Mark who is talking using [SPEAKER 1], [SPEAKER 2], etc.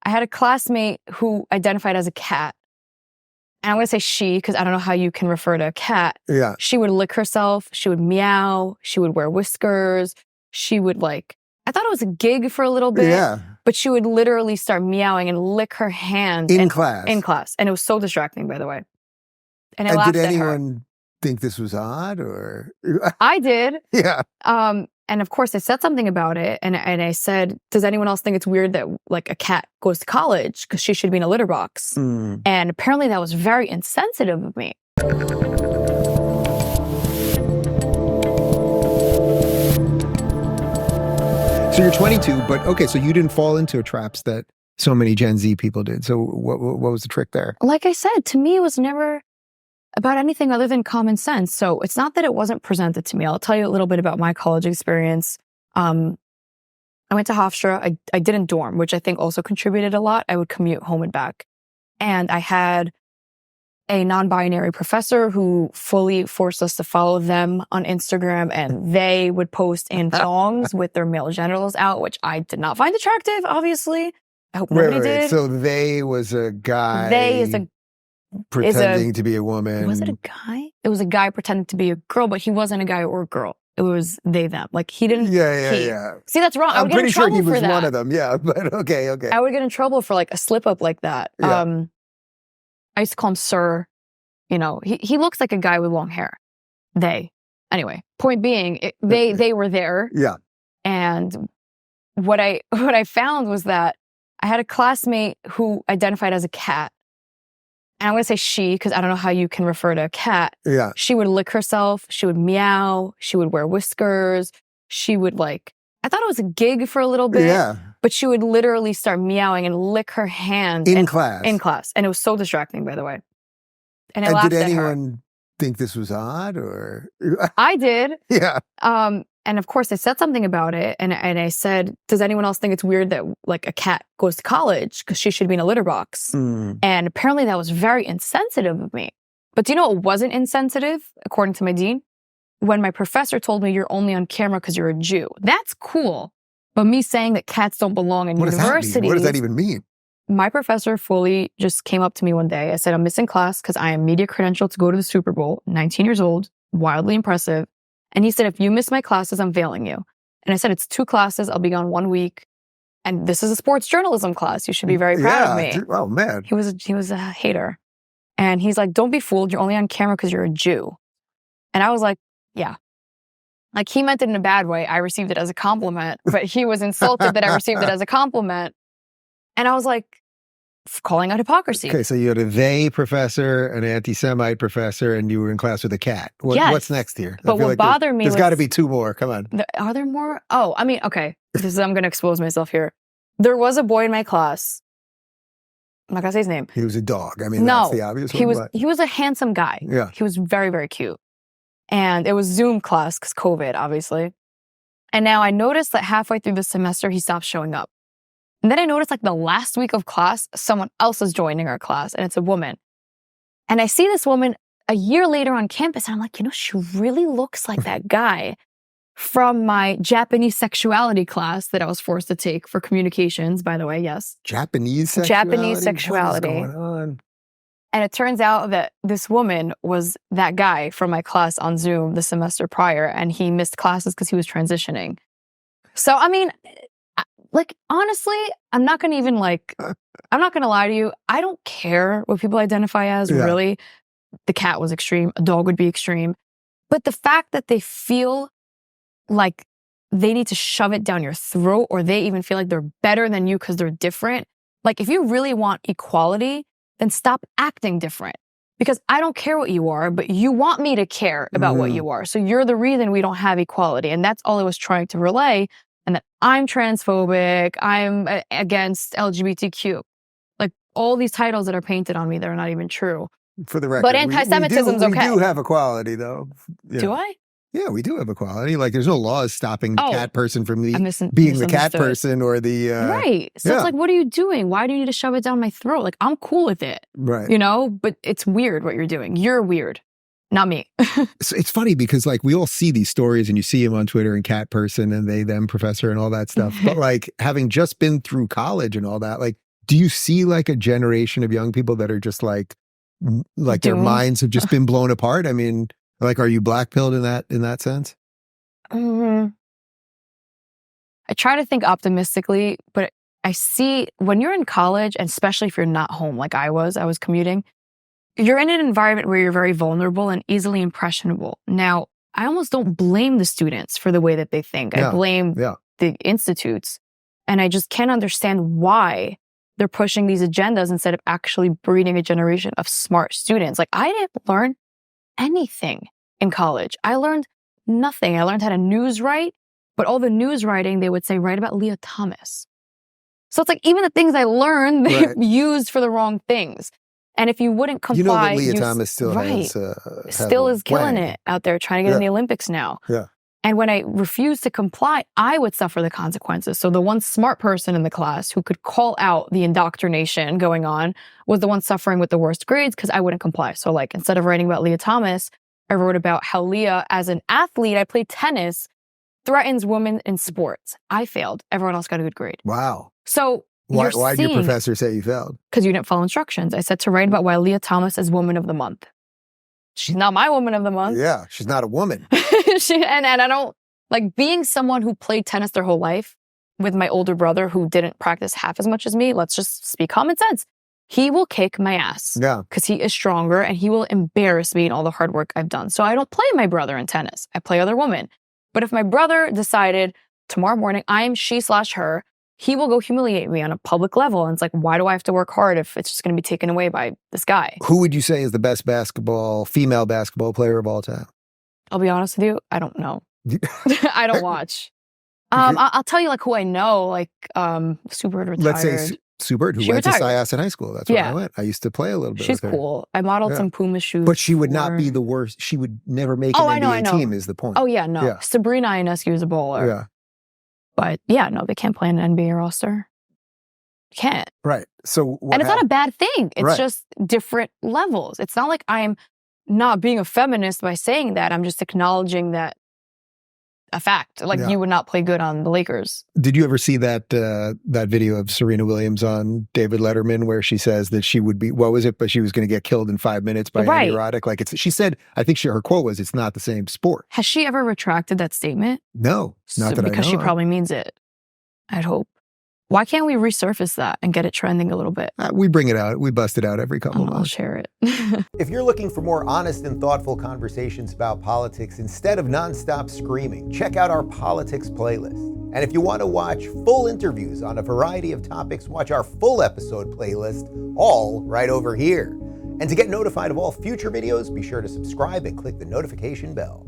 [SPEAKER 1] I had a classmate who identified as a cat. And I'm going to say she, because I don't know how you can refer to a cat.
[SPEAKER 2] Yeah.
[SPEAKER 1] She would lick herself. She would meow. She would wear whiskers. She would I thought it was a gig for a little bit.
[SPEAKER 2] Yeah.
[SPEAKER 1] But she would literally start meowing and lick her hand.
[SPEAKER 2] In class.
[SPEAKER 1] In class. And it was so distracting, by the way. And I
[SPEAKER 2] and
[SPEAKER 1] laughed
[SPEAKER 2] did
[SPEAKER 1] at her.
[SPEAKER 2] anyone think this was odd or?
[SPEAKER 1] I did.
[SPEAKER 2] Yeah.
[SPEAKER 1] And of course I said something about it. And I said, does anyone else think it's weird that like a cat goes to college because she should be in a litter box? And apparently that was very insensitive of me.
[SPEAKER 2] So you're 22, but okay, so you didn't fall into traps that so many Gen Z people did. So what was the trick there?
[SPEAKER 1] Like I said, to me, it was never about anything other than common sense. So it's not that it wasn't presented to me. I'll tell you a little bit about my college experience. I went to Hofstra. I didn't dorm, which I think also contributed a lot. I would commute home and back. And I had a non-binary professor who fully forced us to follow them on Instagram, and they would post in thongs with their male genitals out, which I did not find attractive, obviously. I hope nobody did.
[SPEAKER 2] So they was a guy.
[SPEAKER 1] They is
[SPEAKER 2] pretending to be a woman.
[SPEAKER 1] Was it a guy? It was a guy pretending to be a girl, but he wasn't a guy or a girl. It was they, them. Like he didn't.
[SPEAKER 2] Yeah.
[SPEAKER 1] See, that's wrong.
[SPEAKER 2] I'm pretty sure he was one of them. Yeah, but okay.
[SPEAKER 1] I would get in trouble for like a slip up like that.
[SPEAKER 2] Yeah.
[SPEAKER 1] I used to call him sir. You know, he looks like a guy with long hair. Anyway, point being, they were there.
[SPEAKER 2] Yeah.
[SPEAKER 1] And what I found was that I had a classmate who identified as a cat. And I'm going to say she, because I don't know how you can refer to a cat.
[SPEAKER 2] Yeah.
[SPEAKER 1] She would lick herself. She would meow. She would wear whiskers. She would I thought it was a gig for a little bit.
[SPEAKER 2] Yeah.
[SPEAKER 1] But she would literally start meowing and lick her hand.
[SPEAKER 2] In class.
[SPEAKER 1] And it was so distracting, by the way. And I laughed
[SPEAKER 2] did
[SPEAKER 1] at her.
[SPEAKER 2] anyone think this was odd or?
[SPEAKER 1] I did.
[SPEAKER 2] Yeah.
[SPEAKER 1] And of course I said something about it. And I said, does anyone else think it's weird that like a cat goes to college because she should be in a litter box? And apparently that was very insensitive of me. But do you know what wasn't insensitive, according to my dean? When my professor told me you're only on camera because you're a Jew. That's cool. But me saying that cats don't belong in universities.
[SPEAKER 2] What does that even mean?
[SPEAKER 1] My professor fully just came up to me one day. I said, I'm missing class because I am media credentialed to go to the Super Bowl, 19 years old, wildly impressive. And he said, if you miss my classes, I'm failing you. And I said, it's 2 classes. I'll be gone 1 week. And this is a sports journalism class. You should be very proud of me.
[SPEAKER 2] Oh, man.
[SPEAKER 1] He was a hater. And he's like, don't be fooled. You're only on camera because you're a Jew. And I was like, yeah. Like he meant it in a bad way. I received it as a compliment, but he was insulted that I received it as a compliment. And I was like, calling out hypocrisy.
[SPEAKER 2] Okay, so you had a they professor, an anti-Semite professor, and you were in class with a cat.
[SPEAKER 1] Yes.
[SPEAKER 2] What's next here?
[SPEAKER 1] But what bothered me
[SPEAKER 2] there's got to be 2 more. Come on.
[SPEAKER 1] Are there more? Oh, I mean, okay. I'm going to expose myself here. There was a boy in my class. I'm not going to say his name.
[SPEAKER 2] He was a dog. I mean, that's the obvious one.
[SPEAKER 1] He was a handsome guy.
[SPEAKER 2] Yeah.
[SPEAKER 1] He was very, very cute. And it was Zoom class because COVID, obviously. And now I noticed that halfway through the semester, he stopped showing up. And then I noticed like the last week of class, someone else is joining our class and it's a woman. And I see this woman a year later on campus and I'm like, she really looks like that guy from my Japanese sexuality class that I was forced to take for communications, by the way, yes.
[SPEAKER 2] Japanese sexuality?
[SPEAKER 1] Japanese sexuality.
[SPEAKER 2] What is going on?
[SPEAKER 1] And it turns out that this woman was that guy from my class on Zoom the semester prior, and he missed classes because he was transitioning. So, I mean, honestly, I'm not going to even I'm not going to lie to you. I don't care what people identify as, really. The cat was extreme. A dog would be extreme. But the fact that they feel like they need to shove it down your throat, or they even feel like they're better than you because they're different. Like, if you really want equality, then stop acting different. Because I don't care what you are, but you want me to care about what you are. So you're the reason we don't have equality. And that's all I was trying to relay. And that I'm transphobic, I'm against LGBTQ. Like all these titles that are painted on me that are not even true.
[SPEAKER 2] For the record.
[SPEAKER 1] But anti-Semitism's okay.
[SPEAKER 2] We do have equality though. Yeah.
[SPEAKER 1] Do I?
[SPEAKER 2] Yeah, we do have equality. Like there's no laws stopping the cat person from being the cat person or the...
[SPEAKER 1] right. So it's like, what are you doing? Why do you need to shove it down my throat? Like, I'm cool with it.
[SPEAKER 2] Right.
[SPEAKER 1] But it's weird what you're doing. You're weird. Not me.
[SPEAKER 2] It's funny because like we all see these stories and you see him on Twitter and cat person and they, them professor and all that stuff. But like having just been through college and all that, like Do you see like a generation of young people that are just like their
[SPEAKER 1] Doomed.
[SPEAKER 2] minds have just been blown apart? I mean, like, are you black-pilled in that sense?
[SPEAKER 1] I try to think optimistically, but I see when you're in college, and especially if you're not home like I was commuting, you're in an environment where you're very vulnerable and easily impressionable. Now, I almost don't blame the students for the way that they think. I blame the institutes. And I just can't understand why they're pushing these agendas instead of actually breeding a generation of smart students. Like, I didn't learn anything in college. I learned nothing. I learned how to news write, but all the news writing, they would say, write about Leah Thomas. So it's like, even the things I learned, they used for the wrong things. And if you wouldn't comply,
[SPEAKER 2] you know that Leah Thomas still
[SPEAKER 1] is killing it out there, trying to get in the Olympics now.
[SPEAKER 2] Yeah.
[SPEAKER 1] And when I refused to comply, I would suffer the consequences. So the one smart person in the class who could call out the indoctrination going on was the one suffering with the worst grades because I wouldn't comply. So like, instead of writing about Leah Thomas, I wrote about how Leah, as an athlete, I played tennis, threatens women in sports. I failed. Everyone else got a good grade.
[SPEAKER 2] Wow.
[SPEAKER 1] So
[SPEAKER 2] why did your professor say you failed?
[SPEAKER 1] Because you didn't follow instructions. I said to write about why Leah Thomas is Woman of the Month. She's not my Woman of the Month.
[SPEAKER 2] Yeah, she's not a woman.
[SPEAKER 1] And I don't, like, being someone who played tennis their whole life with my older brother who didn't practice half as much as me, let's just speak common sense. He will kick my ass. Yeah. Because he is stronger and he will embarrass me in all the hard work I've done. So I don't play my brother in tennis. I play other women. But if my brother decided tomorrow morning I am she/her, he will go humiliate me on a public level. And it's like, why do I have to work hard if it's just going to be taken away by this guy?
[SPEAKER 2] Who would you say is the best female basketball player of all time?
[SPEAKER 1] I'll be honest with you, I don't know. I don't watch. I'll tell you like who I know, like Super retired.
[SPEAKER 2] Let's say Super, who went to Syosset High School. That's where I went. I used to play a little bit.
[SPEAKER 1] She's cool. I modeled some Puma shoes.
[SPEAKER 2] But she would not be the worst. She would never make an NBA team is the point.
[SPEAKER 1] Oh, yeah, no. Yeah. Sabrina Ionescu is a bowler.
[SPEAKER 2] Yeah.
[SPEAKER 1] But yeah, no, they can't play in an NBA roster. Can't.
[SPEAKER 2] Right. So
[SPEAKER 1] and it's not a bad thing. It's just different levels. It's not like I'm not being a feminist by saying that. I'm just acknowledging that a fact. Like you would not play good on the Lakers. Did
[SPEAKER 2] you ever see that video of Serena Williams on David Letterman where she says that she would be, but she was going to get killed in 5 minutes by Andy Roddick? Like she said, I think her quote was, "It's not the same sport."
[SPEAKER 1] Has she ever retracted that statement?
[SPEAKER 2] No, not that I know.
[SPEAKER 1] Because she probably means it. I'd hope. Why can't we resurface that and get it trending a little bit?
[SPEAKER 2] We bring it out. We bust it out every couple of months.
[SPEAKER 1] I'll share it.
[SPEAKER 3] If you're looking for more honest and thoughtful conversations about politics instead of nonstop screaming, check out our politics playlist. And if you want to watch full interviews on a variety of topics, watch our full episode playlist, all right over here. And to get notified of all future videos, be sure to subscribe and click the notification bell.